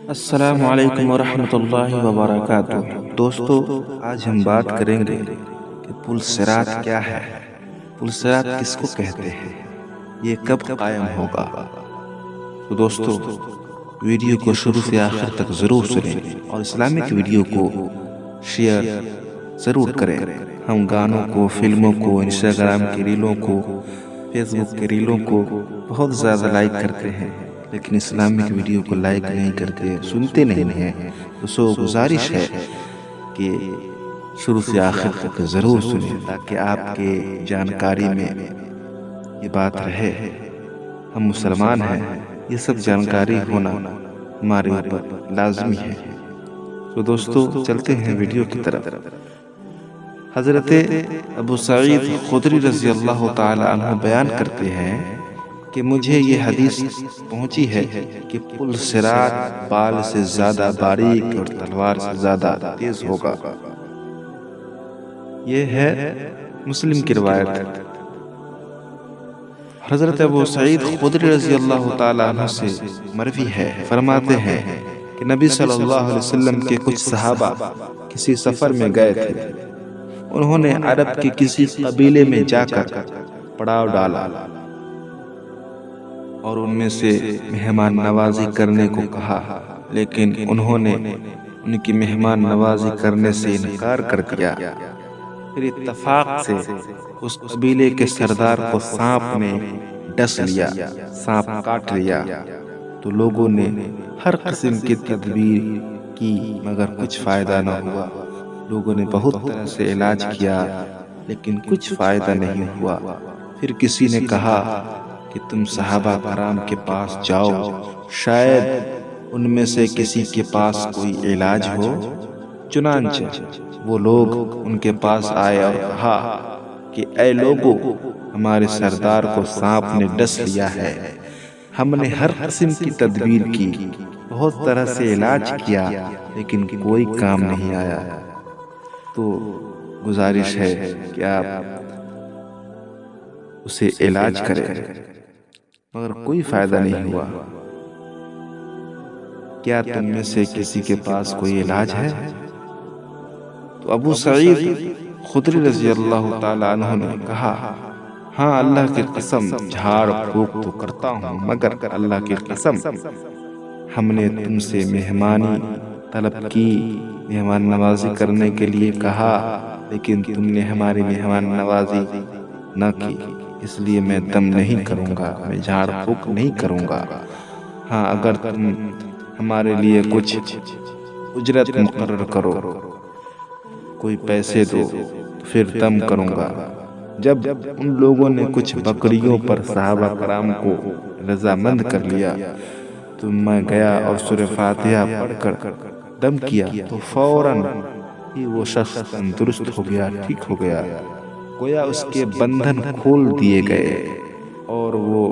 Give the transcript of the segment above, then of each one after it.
السلام علیکم ورحمۃ اللہ وبرکاتہ۔ دوستو، آج ہم بات کریں گے کہ پل صراط کیا ہے، پل صراط کس کو کہتے ہیں، یہ کب قائم ہوگا۔ تو دوستو، ویڈیو کو شروع سے آخر تک ضرور سنیں اور اسلامک ویڈیو کو شیئر ضرور کریں۔ ہم گانوں کو، فلموں کو، انسٹاگرام کی ریلوں کو، فیس بک کی ریلوں کو بہت زیادہ لائک کرتے ہیں، لیکن اسلامک ویڈیو کو لائک نہیں کرتے، سنتے نہیں ہیں۔ تو گزارش ہے کہ شروع سے آخر تک ضرور سنیں تاکہ آپ کے جانکاری میں یہ بات رہے۔ ہم مسلمان ہیں، یہ سب جانکاری ہونا ہمارے اوپر لازمی ہے۔ تو دوستو، چلتے ہیں ویڈیو کی طرف۔ حضرت ابو سعید خدری رضی اللہ تعالی عنہ بیان کرتے ہیں کہ مجھے یہ حدیث پہنچی ہے کہ پل صراط بال سے زیادہ باریک اور تلوار سے زیادہ تیز ہوگا۔ یہ ہے مسلم کی روایت۔ حضرت ابو سعید خدری رضی اللہ تعالی عنہ سے مروی ہے، فرماتے ہیں کہ نبی صلی اللہ علیہ وسلم کے کچھ صحابہ کسی سفر میں گئے تھے۔ انہوں نے عرب کے کسی قبیلے میں جا کر پڑاؤ ڈالا اور ان میں سے مہمان نوازی کرنے کو کہا، لیکن انہوں نے ان کی مہمان نوازی کرنے سے انکار کر دیا۔ پھر اتفاق سے اس قبیلے کے سردار کو سانپ نے ڈس لیا، سانپ کاٹ لیا۔ تو لوگوں نے ہر قسم کی تدبیر کی مگر کچھ فائدہ نہ ہوا۔ لوگوں نے بہت طرح سے علاج کیا لیکن کچھ فائدہ نہیں ہوا۔ پھر کسی نے کہا کہ تم صحابہ کرام کے پاس جاؤ، شاید ان میں سے کسی کے پاس کوئی علاج ہو۔ چنانچہ وہ لوگ ان کے پاس آئے اور کہا کہ اے لوگو، ہمارے سردار کو سانپ نے ڈس لیا ہے، ہم نے ہر قسم کی تدبیر کی، بہت طرح سے علاج کیا لیکن کوئی کام نہیں آیا۔ تو گزارش ہے کہ آپ اسے علاج کریں مگر کوئی فائدہ نہیں ہوا۔ کیا تم میں سے کسی کے پاس کوئی علاج ہے؟ تو ابو سعید خدری رضی اللہ تعالی عنہ نے کہا، ہاں اللہ کی قسم، جھاڑ پھونک تو کرتا ہوں، مگر اللہ کی قسم ہم نے تم سے مہمانی طلب کی، مہمان نوازی کرنے کے لیے کہا، لیکن تم نے ہماری مہمان نوازی نہ کی، اس لیے میں دم نہیں کروں گا، میں جھاڑ پھونک نہیں کروں گا۔ ہاں، اگر تم ہمارے لیے کچھ اجرت مقرر کرو، کوئی پیسے دو، تو پھر دم کروں گا۔ جب ان لوگوں نے کچھ بکریوں پر صحابہ کرام کو رضامند کر لیا تو میں گیا اور سورہ فاتحہ پڑھ کر دم کیا تو فوراً ہی وہ شخص تندرست ہو گیا، ٹھیک ہو گیا، گویا اس کے بندھن کھول دیے گئے اور وہ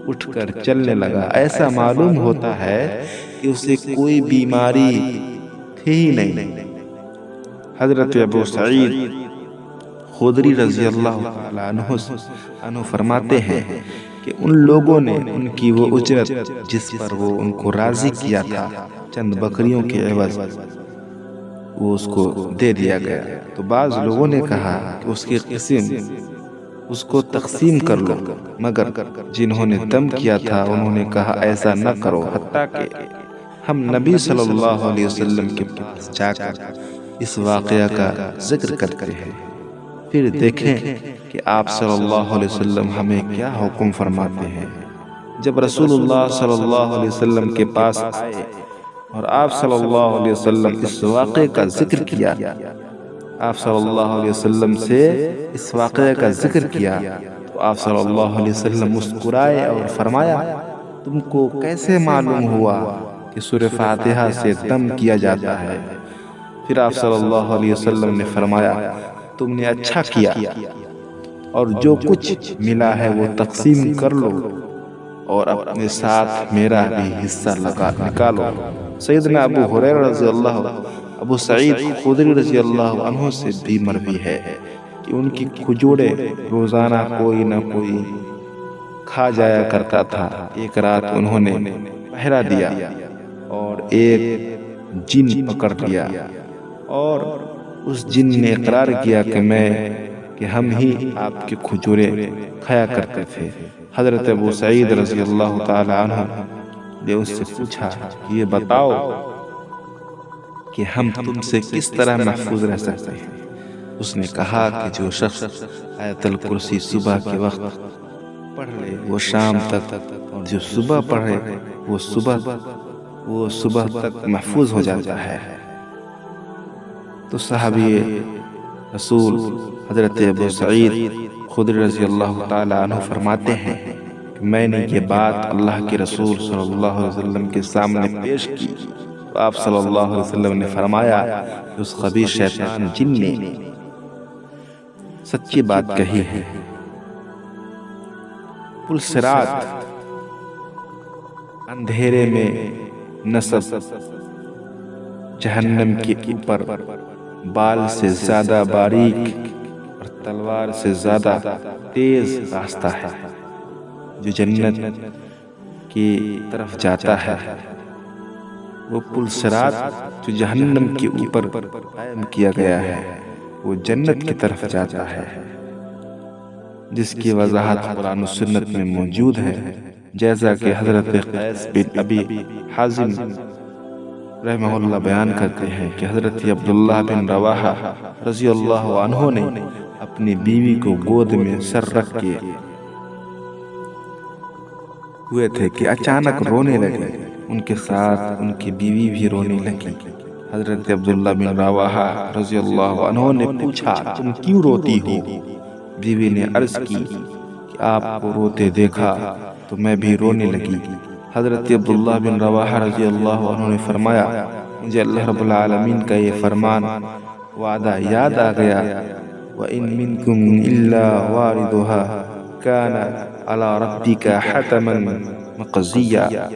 اٹھ کر چلنے لگا۔ ایسا معلوم ہوتا ہے کہ اسے کوئی بیماری تھی ہی نہیں۔ حضرت ابو سعید خدری رضی اللہ عنہ فرماتے ہیں کہ ان لوگوں نے ان کی وہ اجرت جس پر وہ ان کو راضی کیا تھا، چند بکریوں کے عوض وہ اس کو دے دیا گیا۔ تو بعض لوگوں نے کہا کہ اس کی قسم اس کو تقسیم کر لو، مگر جنہوں نے دم کیا تھا انہوں نے کہا ایسا نہ کرو، حتیٰ کہ ہم نبی صلی اللہ علیہ وسلم کے پاس جا کر اس واقعہ کا ذکر کرتے ہیں، پھر دیکھیں کہ آپ صلی اللہ علیہ وسلم ہمیں کیا حکم فرماتے ہیں۔ جب رسول اللہ صلی اللہ علیہ وسلم کے پاس آئے اور آپ صلی اللہ علیہ وسلم اس واقعے کا ذکر کیا، آپ صلی اللہ علیہ وسلم سے اس واقعے کا ذکر کیا تو آپ صلی اللہ علیہ وسلم مسکرائے اور فرمایا، تم کو کیسے معلوم ہوا کہ سورہ فاتحہ سے دم کیا جاتا ہے؟ پھر آپ صلی اللہ علیہ وسلم نے فرمایا، تم نے اچھا کیا، اور جو کچھ ملا ہے وہ تقسیم کر لو اور اپنے ساتھ میرا بھی حصہ نکالو۔ سیدنا ابو ہریرہ رضی اللہ ابو سعید خدری رضی اللہ عنہ سے بھی مروی ہے کہ ان کی کھجورے روزانہ کوئی نہ کوئی کھا جایا کرتا تھا۔ ایک رات انہوں نے پہرا دیا اور ایک جن پکڑ لیا، اور اس جن نے اقرار کیا کہ ہم ہی آپ کے کھجورے کھایا کرتے تھے۔ حضرت ابو سعید رضی اللہ تعالی عنہ نے اس سے پوچھا، یہ بتاؤ کہ ہم تم سے کس طرح محفوظ رہ سکتے ہیں؟ اس نے کہا کہ جو شخص آیت الکرسی صبح کے وقت پڑھ لے وہ شام تک، اور جو صبح پڑھے وہ صبح تک محفوظ ہو جاتا ہے۔ تو صحابی رسول حضرت ابو سعید خدری رضی اللہ تعالی عنہ فرماتے ہیں کہ میں نے یہ بات اللہ کے رسول صلی اللہ علیہ وسلم کے سامنے پیش کی تو آپ صلی اللہ علیہ وسلم نے فرمایا کہ اس خبیث شیطان جن نے سچی بات کہی ہے۔ پل صراط اندھیرے میں نصب جہنم کے اوپر بال سے زیادہ باریک اور تلوار سے زیادہ تیز راستہ ہے جو جنت کی طرف جاتا ہے۔ وہ پل صراط جو جہنم کے اوپر قائم کیا گیا ہے وہ جنت کی طرف جاتا ہے، جس کی وضاحت قرآن و سنت میں موجود ہے، جیسا کہ حضرت قیس بن ابی حازم رحمہ اللہ بیان کرتے ہیں کہ حضرت عبداللہ بن رواحہ رضی اللہ عنہ نے اپنی بیوی کو گود میں سر رکھ کے ہوئے تھے کہ اچانک رونے لگے، ان کے ساتھ ان کی بیوی بھی رونے لگی۔ حضرت عبداللہ بن رواحہ رضی اللہ عنہ نے پوچھا، تم کیوں روتی ہو؟ بیوی نے عرض کی کہ آپ کو روتے دیکھا تو میں بھی رونے لگی۔ حضرت عبداللہ بن رواحہ رضی اللہ عنہ نے فرمایا، مجھے اللہ رب العالمین کا یہ فرمان وعدہ یاد آ گیا، وَإِن مِّنكُمْ إِلَّا وَارِدُهَا كَانَ عَلَى رَبِّكَ حَتَمًا مَّقْضِيًّا،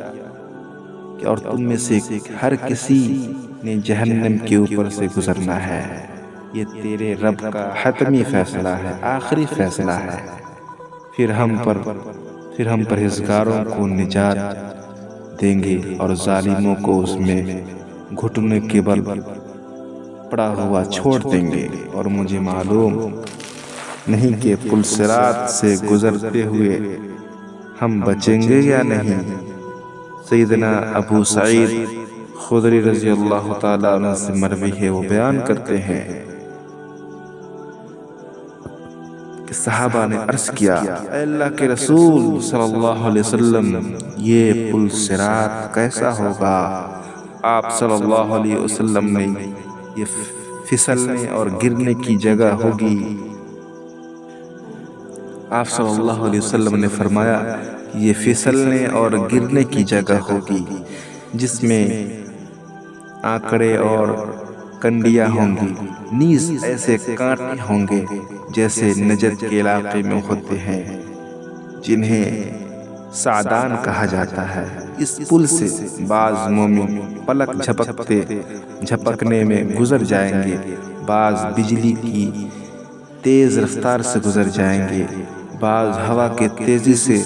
کہ اور تم میں سے ہر کسی نے جہنم کے اوپر سے گزرنا ہے، یہ تیرے رب کا حتمی فیصلہ ہے، آخری فیصلہ ہے۔ پھر ہم پرہیزگاروں کو نجات دیں گے اور ظالموں کو اس میں گھٹنے کے بل پڑا ہوا چھوڑ دیں گے، اور مجھے معلوم نہیں کہ پل صراط سے گزرتے ہوئے ہم بچیں گے یا نہیں۔ سیدنا ابو سعید خدری رضی اللہ تعالیٰ عنہ سے مروی ہے، وہ بیان کرتے ہیں کہ صحابہ نے عرض کیا، اے اللہ کے رسول صلی اللہ علیہ وسلم، یہ پل صراط کیسا ہوگا؟ آپ صلی اللہ علیہ وسلم نے یہ پھسلنے اور گرنے کی جگہ ہوگی۔ آپ صلی اللہ علیہ وسلم نے فرمایا کہ یہ پھسلنے اور گرنے کی جگہ ہوگی جس میں آکڑے اور کنڈیاں ہوں گی، نیز ایسے کانٹے ہوں گے جیسے نجد کے علاقے میں ہوتے ہیں جنہیں سعدان کہا جاتا ہے۔ اس پل سے بعض مومن پلک جھپکنے میں گزر جائیں گے، بعض بجلی کی تیز رفتار سے گزر جائیں گے، بعض ہوا کے تیزی سے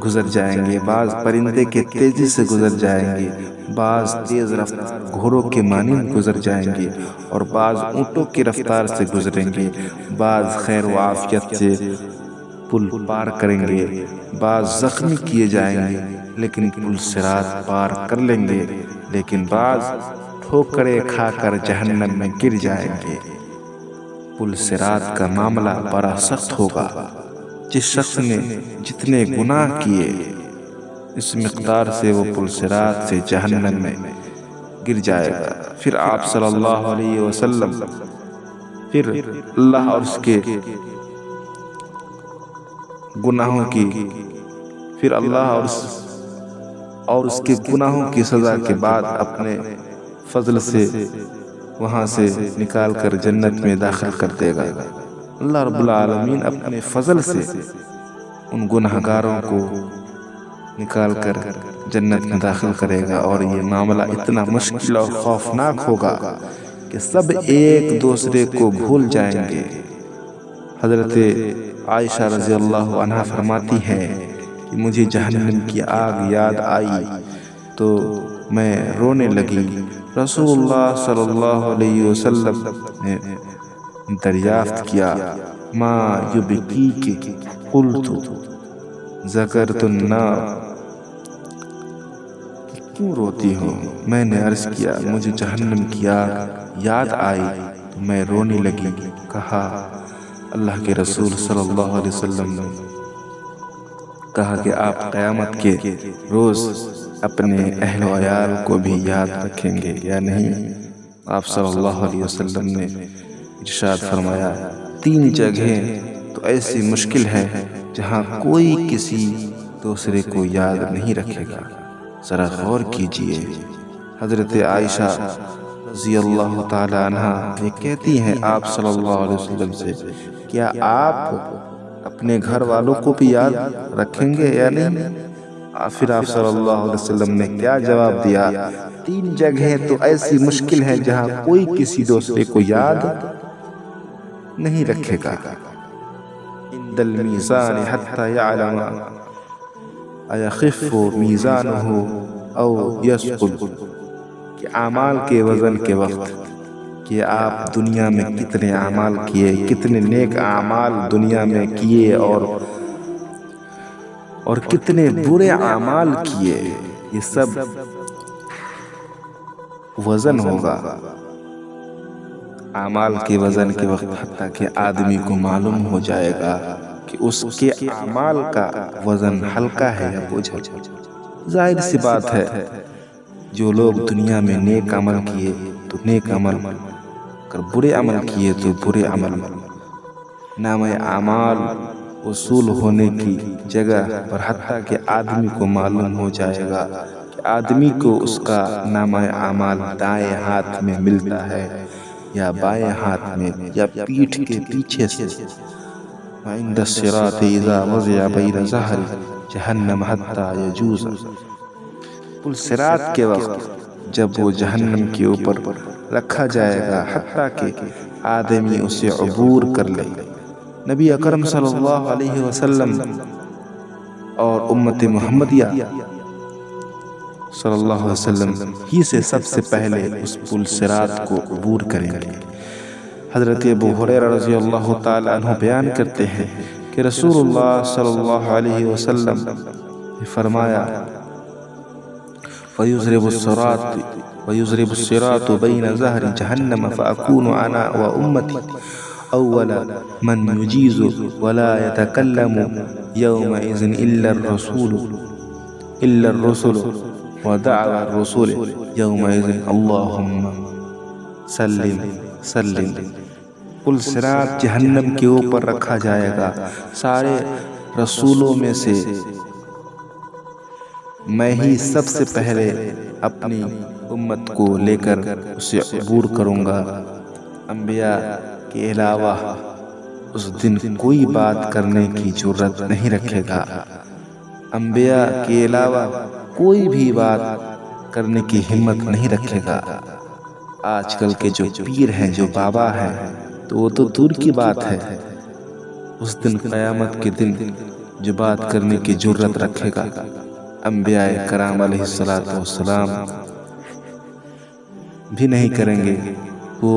گزر جائیں گے، بعض پرندے کے تیزی سے گزر جائیں گے، بعض تیز رفتار گھوڑوں کے مانند گزر جائیں گے، اور بعض اونٹوں کی رفتار سے گزریں گے، بعض خیر و عافیت سے پل پار کریں گے، بعض زخمی کیے جائیں گے لیکن پل صراط پار کر لیں گے، لیکن بعض ٹھوکریں کھا کر جہنم میں گر جائیں گے۔ پل صراط کا معاملہ بڑا سخت ہوگا، جس شخص نے جتنے گناہ کیے اس مقدار سے وہ پل صراط سے جہنم میں گر جائے گا۔ پھر آپ صلی اللہ علیہ وسلم پھر اللہ اور اس کے گناہوں کی اور اس کے گناہوں کی سزا کے بعد اپنے فضل سے وہاں سے نکال کر جنت میں داخل کر دے گا۔ اللہ رب العالمین اپنے فضل سے ان گناہگاروں کو نکال کر جنت میں داخل کرے گا، اور یہ معاملہ اتنا مشکل اور خوفناک ہوگا کہ سب ایک دوسرے کو بھول جائیں گے۔ حضرت عائشہ رضی اللہ عنہا فرماتی ہیں کہ مجھے جہنم کی آگ یاد آئی تو میں رونے لگی۔ رسول اللہ صلی اللہ علیہ وسلم نے دریافت کیا، ما یبکیک؟ قلت ذکرت النار، کیوں روتی ہو؟ میں نے عرض کیا، مجھے جہنم کی آگ یاد آئی تو میں رونے لگی۔ کہا، اللہ کے رسول صلی اللہ علیہ وسلم نے کہا کہ آپ قیامت کے روز اپنے اہل و عیال کو بھی یاد رکھیں گے یا نہیں؟ آپ صلی اللہ علیہ وسلم نے ارشاد فرمایا، 3 جگہیں تو ایسی مشکل ہے جہاں کوئی کسی دوسرے کو یاد نہیں رکھے گا، ذرا غور کیجئے۔ حضرت عائشہ رضی اللہ تعالی عنہا یہ کہتی ہیں آپ صلی اللہ علیہ وسلم سے، کیا آپ اپنے گھر والوں کو بھی یاد رکھیں گے یا نہیں؟ پھر آپ صلی اللہ علیہ وسلم نے کیا جواب دیا؟ 3 جگہیں تو ایسی مشکل ہیں جہاں کوئی کسی دوسرے کو یاد نہیں رکھے گا۔ عند المیزان حتی یعلم ایخف میزانہ او یثقل، کہ اعمال کے وزن کے وقت کہ آپ دنیا میں کتنے اعمال کیے، کتنے نیک اعمال دنیا میں کیے اور کتنے برے اعمال کیے، یہ سب وزن ہوگا۔ اعمال کے وزن کے وقت حتیٰ کہ آدمی کو معلوم ہو جائے گا کہ اس کے اعمال کا وزن ہلکا ہے یا بوجھل۔ ظاہر سی بات ہے، جو لوگ دنیا میں نیک عمل کیے تو نیک عمل، اگر برے عمل کیے تو برے عمل، نام اعمال وصول ہونے کی جگہ پر حتیٰ کہ آدمی کو معلوم ہو جائے گا کہ آدمی کو اس کا نام اعمال دائیں ہاتھ میں ملتا ہے یا بائیں ہاتھ میں یا پیٹھ کے پیچھے سے۔ وعند الصراط اذا وضع بین ظہر جہنم حتی یجوز، پل صراط کے وقت جب وہ جہنم کے اوپر رکھا جائے گا حتیٰ کہ آدمی اسے عبور کر لے۔ نبی اکرم صلی اللہ علیہ وسلم اور امت محمدیہ صلی اللہ علیہ وسلم ہی سے سب سے پہلے اس پل صراط کو عبور کریں گے۔ حضرت ابو ہریرہ رضی اللہ تعالی عنہ بیان کرتے ہیں کہ رسول اللہ صلی اللہ علیہ وسلم نے فرمایا، وَيُضْرِبُ الصِّرَاطُ بَيْنَ ظَهْرِ جَهَنَّمَ فَأَكُونُ أَنَا وَأُمَّتِي أَوَّلَ مَنْ يُجِيزُ وَلَا يَتَكَلَّمُ يَوْمَئِذٍ إِلَّا الرُّسُلُ وَدَعْوَى الرُّسُلِ يَوْمَئِذٍ اللَّهُمَّ سَلِّمْ سَلِّمْ۔ پل صراط جہنم کے اوپر رکھا جائے گا، سارے رسولوں میں سے میں ہی سب سے پہلے اپنی امت کو لے کر اسے عبور کروں گا۔ انبیاء کے علاوہ اس دن کوئی بات کرنے کی جرت نہیں رکھے گا، انبیاء کے علاوہ کوئی بھی بات کرنے کی ہمت نہیں رکھے گا۔ آج کل کے جو پیر ہیں، جو بابا ہیں، تو وہ تو دور کی بات ہے، اس دن قیامت کے دن جو بات کرنے کی جرت رکھے گا، انبیاء کرام علیہ السلام بھی نہیں کریں گے۔ وہ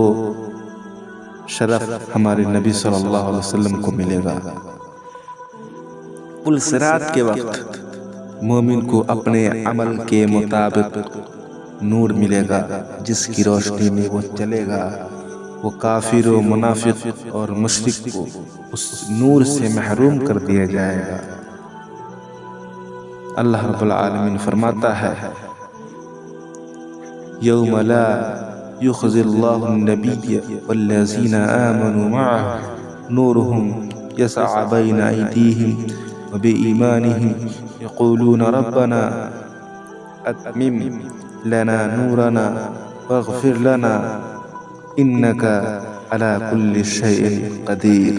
شرف ہمارے نبی صلی اللہ علیہ وسلم کو ملے گا۔ پل صراط کے وقت مومن کو اپنے عمل کے مطابق نور ملے گا، جس کی روشنی میں وہ چلے گا۔ وہ کافر و منافق اور مشرک کو اس نور سے محروم کر دیا جائے گا۔ اللہ رب العالمین فرماتا ہے، یوم لا یخزی اللہ النبی والذین آمنوا معہ نورهم یسعى بین ایدیہم وبإیمانہم یقولون ربنا اتمم لنا نورنا واغفر لنا انک علی کل شیء قدیر۔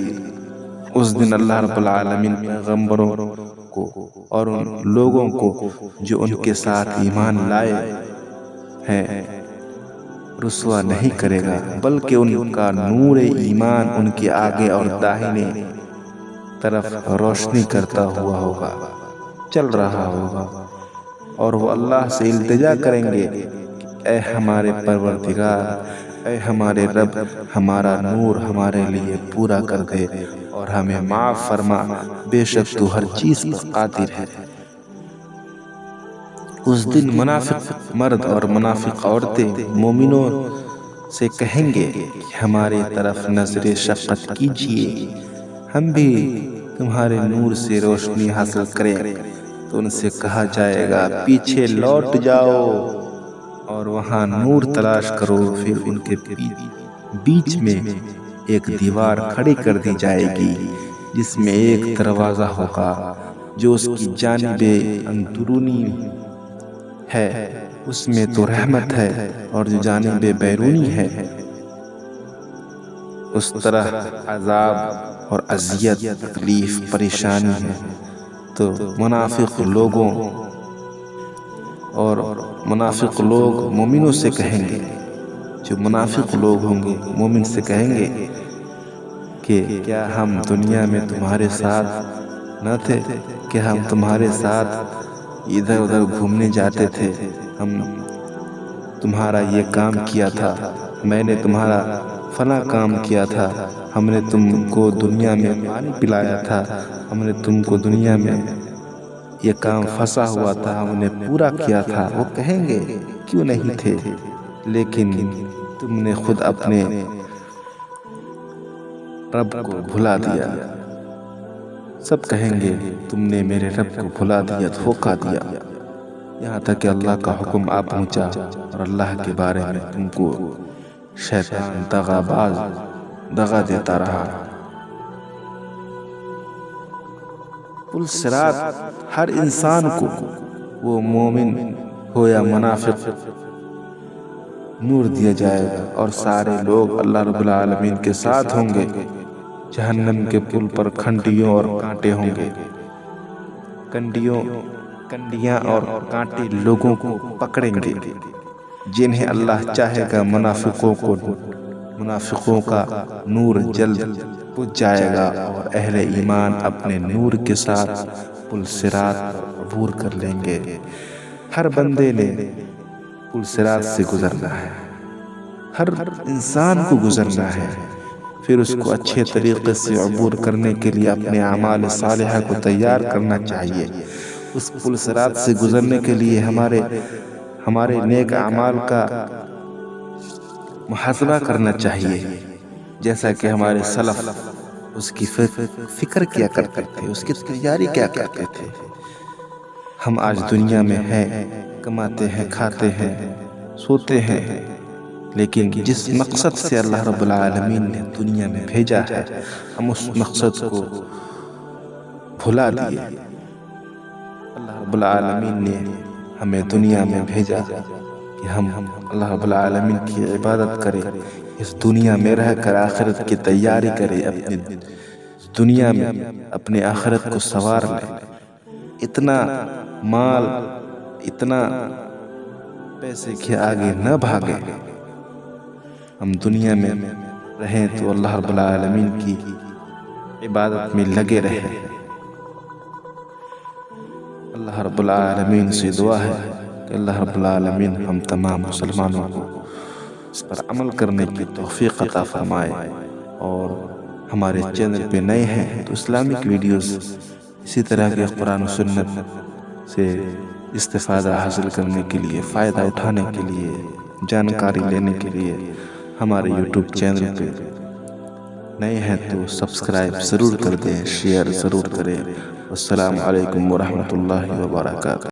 اس دن اللہ رب العالمین پیغمبروں کو اور ان لوگوں کو جو ان کے ساتھ ایمان لائے ہیں رسوا نہیں کرے گا، بلکہ ان کا نور ایمان ان کے آگے اور داہنے طرف روشنی کرتا ہوا ہوگا، چل رہا ہوگا۔ اور وہ اللہ سے التجا کریں گے، اے ہمارے پروردگار، اے ہمارے رب، ہمارا نور ہمارے لیے پورا کر دے اور ہمیں معاف فرما، بے شک تو ہر چیز پر قادر ہے۔ اس دن منافق مرد اور منافق عورتیں مومنوں سے کہیں گے کہ ہماری طرف نظر شفقت کیجیے، ہم بھی تمہارے نور سے روشنی حاصل کریں۔ تو ان سے کہا جائے گا پیچھے لوٹ جاؤ اور وہاں نور تلاش کرو۔ پھر ان کے بیچ میں ایک دیوار کھڑی کر دی جائے گی جس میں ایک دروازہ ہوگا جو اس کی جانب اندرونی ہے، اس میں تو رحمت ہے، اور جو جانب بیرونی ہے اس طرح عذاب اور اذیت، تکلیف، پریشانی ہے۔ تو منافق لوگ مومنوں سے کہیں گے، جو منافق لوگ ہوں گے مومن سے کہیں گے کہ کیا ہم دنیا میں تمہارے ساتھ نہ تھے، کہ ہم تمہارے ساتھ ادھر ادھر گھومنے جاتے تھے، ہم تمہارا یہ کام کیا تھا، میں نے تمہارا فلاں کام کیا تھا، ہم نے تم کو دنیا میں پانی پلایا تھا، ہم نے تم کو دنیا میں یہ کام پھنسا ہوا تھا، ہم نے پورا کیا تھا۔ وہ کہیں گے کیوں نہیں تھے، لیکن تم نے خود اپنے رب کو بھلا دیا۔ سب کہیں گے تم نے میرے رب کو بھلا دیا، دھوکا دیا، یہاں تک کہ اللہ کا حکم آ پہنچا اور اللہ کے بارے میں تم کو شیطان دغا باز دغا دیتا رہا۔ پل صراط ہر انسان کو، وہ مومن ہو یا منافق، نور دیا جائے گا اور سارے لوگ اللہ رب العالمین کے ساتھ ہوں گے۔ جہنم کے پل پر کھنڈیوں اور کانٹے ہوں گے، کنڈیاں اور کانٹے لوگوں کو پکڑیں گے۔ جنہیں اللہ چاہے گا منافقوں کا نور جلد بجھ جائے گا اور اہل ایمان اپنے نور کے ساتھ پل صراط عبور کر لیں گے۔ ہر بندے نے پل صراط سے گزرنا ہے، ہر انسان کو گزرنا ہے۔ پھر اس کو اچھے طریقے سے عبور کرنے کے لیے اپنے اعمال صالحہ کو تیار کرنا چاہیے۔ اس پل صراط سے گزرنے کے لیے ہمارے نیک اعمال کا محاسبہ کرنا چاہیے، جیسا کہ ہمارے سلف اس کی فکر کیا کرتے تھے، اس کی تیاری کیا کرتے تھے۔ ہم آج دنیا میں ہیں، کماتے ہیں، کھاتے ہیں، سوتے ہیں، لیکن جس مقصد سے اللہ رب العالمین نے دنیا میں بھیجا ہے ہم اس مقصد کو بھلا دیے۔ اللہ رب العالمین نے ہمیں دنیا میں بھیجا کہ ہم اللہ رب العالمین کی عبادت کریں، اس دنیا میں رہ کر آخرت کی تیاری کریں، اپنی دنیا میں اپنے آخرت کو سنوار لیں۔ اتنا مال، اتنا پیسے کے آگے نہ بھاگیں، ہم دنیا میں رہیں تو اللہ رب العالمین کی عبادت میں لگے رہیں۔ اللہ رب العالمین سے دعا ہے کہ اللہ رب العالمین ہم تمام مسلمانوں کو اس پر عمل کرنے کی توفیق عطا فرمائے۔ اور ہمارے چینل پہ نئے ہیں تو اسلامک ویڈیوز اسی طرح کے قرآن و سنت سے استفادہ حاصل کرنے کے لیے، فائدہ اٹھانے کے لیے، جانکاری لینے کے لیے ہمارے یوٹیوب چینل پہ نئے ہیں تو سبسکرائب ضرور کر دیں، شیئر ضرور کریں۔ السلام علیکم ورحمۃ اللہ وبرکاتہ۔